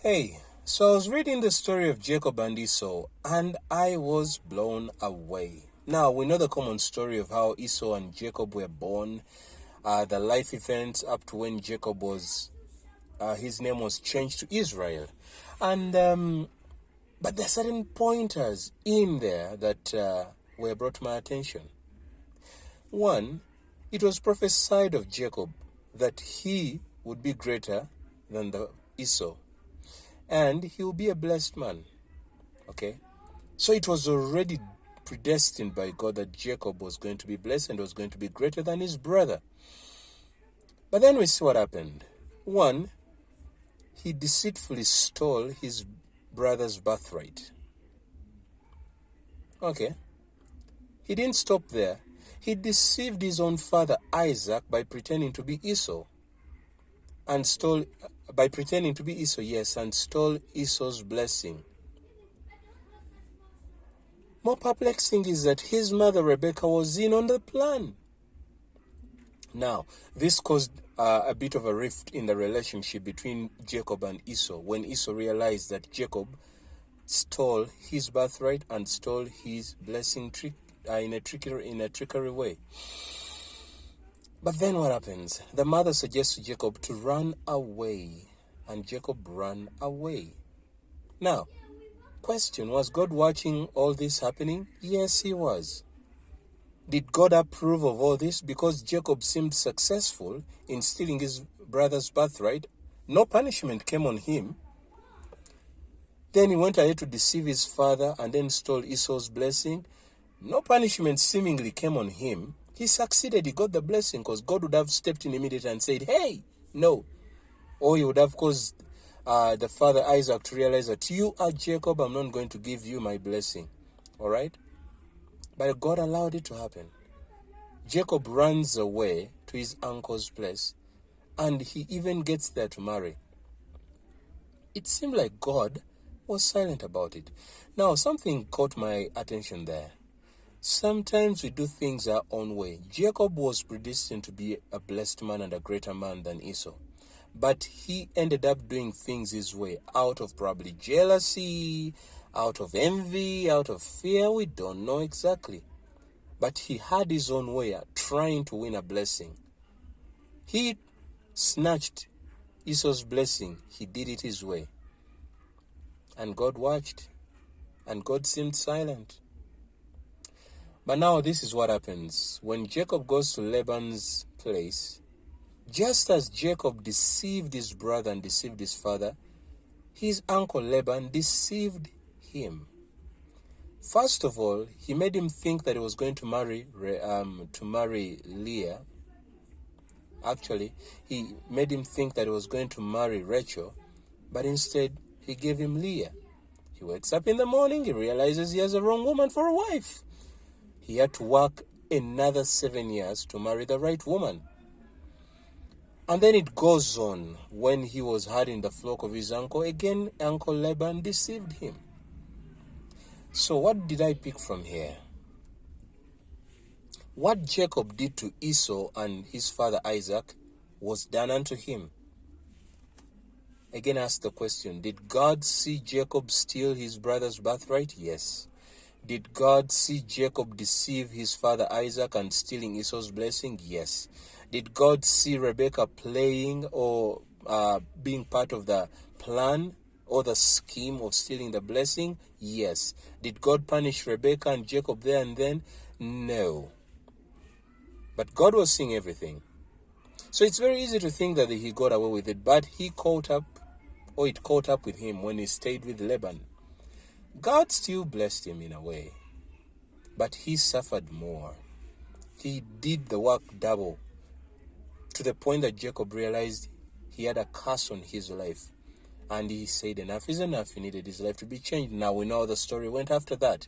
Hey, so I was reading the story of Jacob and Esau, and I was blown away. Now, we know the common story of how Esau and Jacob were born, the life events up to when Jacob was, his name was changed to Israel. And, but there are certain pointers in there that were brought to my attention. One, it was prophesied of Jacob that he would be greater than the Esau, and he will be a blessed man. Okay? So it was already predestined by God that Jacob was going to be blessed and was going to be greater than his brother. But then we see what happened. One, he deceitfully stole his brother's birthright. Okay? He didn't stop there. He deceived his own father Isaac by pretending to be Esau. And stole, by pretending to be Esau, yes, and stole Esau's blessing. More perplexing is that his mother Rebecca was in on the plan. Now, this caused a bit of a rift in the relationship between Jacob and Esau when Esau realized that Jacob stole his birthright and stole his blessing in a trickery way. But then what happens? The mother suggests to Jacob to run away, and Jacob ran away. Now, question, was God watching all this happening? Yes, he was. Did God approve of all this? Because Jacob seemed successful in stealing his brother's birthright, no punishment came on him. Then he went ahead to deceive his father and then stole Esau's blessing. No punishment seemingly came on him. He succeeded, he got the blessing, because God would have stepped in immediately and said, hey, no. Or he would have caused the father Isaac to realize that you are Jacob, I'm not going to give you my blessing. All right? But God allowed it to happen. Jacob runs away to his uncle's place, and he even gets there to marry. It seemed like God was silent about it. Now, something caught my attention there. Sometimes we do things our own way. Jacob was predestined to be a blessed man and a greater man than Esau. But he ended up doing things his way, out of probably jealousy, out of envy, out of fear. We don't know exactly. But he had his own way at trying to win a blessing. He snatched Esau's blessing. He did it his way. And God watched. And God seemed silent. But now this is what happens. When Jacob goes to Laban's place, just as Jacob deceived his brother and deceived his father, his uncle Laban deceived him. First of all, he made him think that he was going to marry Leah. Actually, he made him think that he was going to marry Rachel, but instead he gave him Leah. He wakes up in the morning, he realizes he has a wrong woman for a wife. He had to work another 7 years to marry the right woman. And then it goes on. When he was herding the flock of his uncle, again, Uncle Laban deceived him. So what did I pick from here? What Jacob did to Esau and his father Isaac was done unto him. Again, ask the question, did God see Jacob steal his brother's birthright? Yes. Did God see Jacob deceive his father Isaac and stealing Esau's blessing? Yes. Did God see Rebecca playing or being part of the plan or the scheme of stealing the blessing? Yes. Did God punish Rebecca and Jacob there and then? No. But God was seeing everything. So it's very easy to think that he got away with it, but it caught up with him when he stayed with Laban. God still blessed him in a way, but he suffered more. He did the work double, to the point that Jacob realized he had a curse on his life. And he said, enough is enough. He needed his life to be changed. Now we know how the story went after that.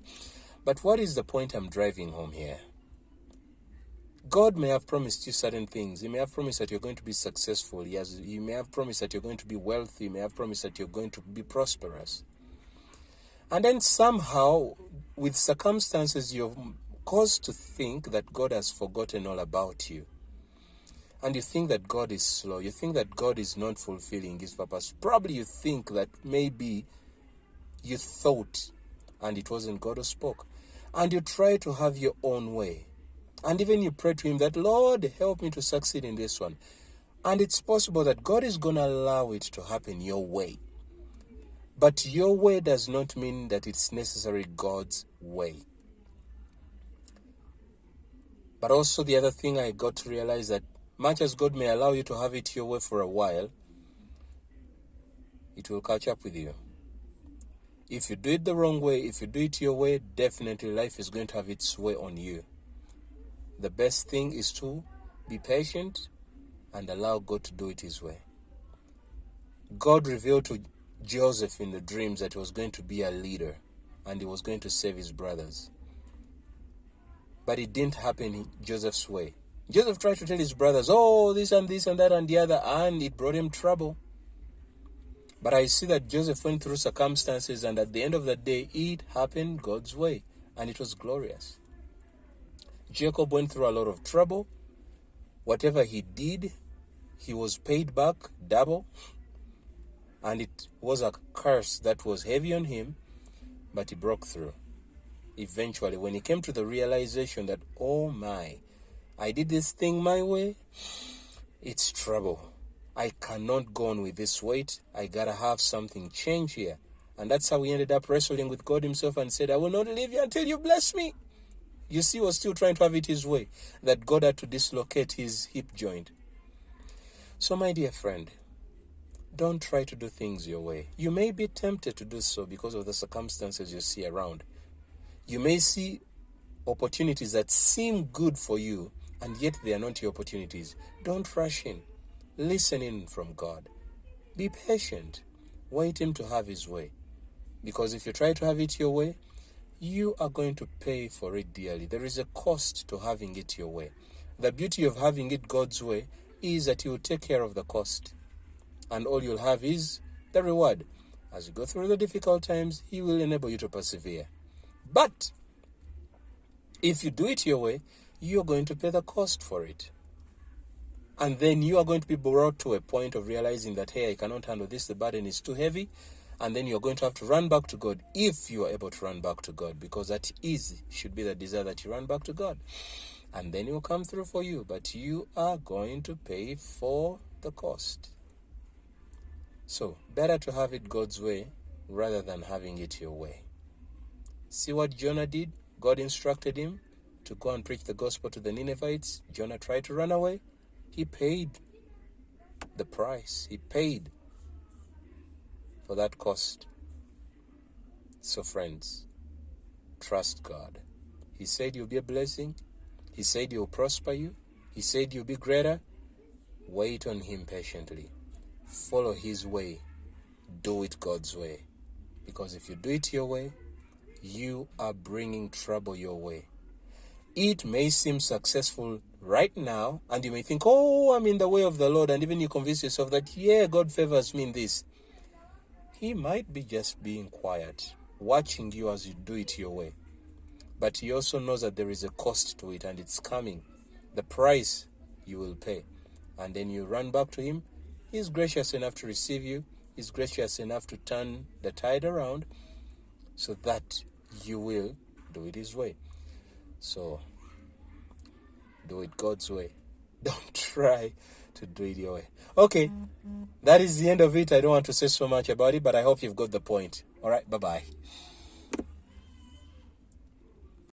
But what is the point I'm driving home here? God may have promised you certain things. He may have promised that you're going to be successful. He may have promised that you're going to be wealthy. He may have promised that you're going to be prosperous. And then somehow, with circumstances, you're caused to think that God has forgotten all about you. and you think that God is slow, you think that God is not fulfilling his purpose, probably you think that maybe you thought and it wasn't God who spoke, and you try to have your own way, and even you pray to him that, Lord, help me to succeed in this one, and it's possible that God is going to allow it to happen your way. But your way does not mean that it's necessarily God's way. But also the other thing I got to realize that much as God may allow you to have it your way for a while, it will catch up with you. If you do it the wrong way, if you do it your way, definitely life is going to have its way on you. The best thing is to be patient and allow God to do it his way. God revealed to Joseph in the dreams that he was going to be a leader and he was going to save his brothers. But it didn't happen in Joseph's way. Joseph tried to tell his brothers, oh, this and that and the other, and it brought him trouble. But I see that Joseph went through circumstances, and at the end of the day, it happened God's way, and it was glorious. Jacob went through a lot of trouble. Whatever he did, he was paid back double, and it was a curse that was heavy on him, but he broke through. Eventually, when he came to the realization that, oh my, I did this thing my way, it's trouble. I cannot go on with this weight. I gotta have something change here. And that's how he ended up wrestling with God himself and said, I will not leave you until you bless me. You see, he was still trying to have it his way, that God had to dislocate his hip joint. So my dear friend, don't try to do things your way. You may be tempted to do so because of the circumstances you see around. You may see opportunities that seem good for you, and yet they are not your opportunities. Don't rush in. Listen in from God. Be patient. Wait him to have his way. Because if you try to have it your way, you are going to pay for it dearly. There is a cost to having it your way. The beauty of having it God's way is that he will take care of the cost. And all you'll have is the reward. As you go through the difficult times, he will enable you to persevere. But if you do it your way, you're going to pay the cost for it. And then you are going to be brought to a point of realizing that, hey, I cannot handle this, the burden is too heavy. And then you're going to have to run back to God, if you are able to run back to God, because that should be the desire, that you run back to God. And then he'll come through for you, but you are going to pay for the cost. So, better to have it God's way rather than having it your way. See what Jonah did? God instructed him to go and preach the gospel to the Ninevites. Jonah tried to run away. He paid the price. He paid for that cost. So friends, trust God. He said you'll be a blessing. He said he'll prosper you. He said you'll be greater. Wait on him patiently. Follow his way. Do it God's way. Because if you do it your way, you are bringing trouble your way. It may seem successful right now, and you may think, oh, I'm in the way of the Lord, and even you convince yourself that, yeah, God favors me in this. He might be just being quiet, watching you as you do it your way. But he also knows that there is a cost to it, and it's coming. The price you will pay. And then you run back to him. He's gracious enough to receive you. He's gracious enough to turn the tide around so that you will do it his way. So, do it God's way. Don't try to do it your way. Okay, that is the end of it. I don't want to say so much about it, but I hope you've got the point. All right, bye-bye.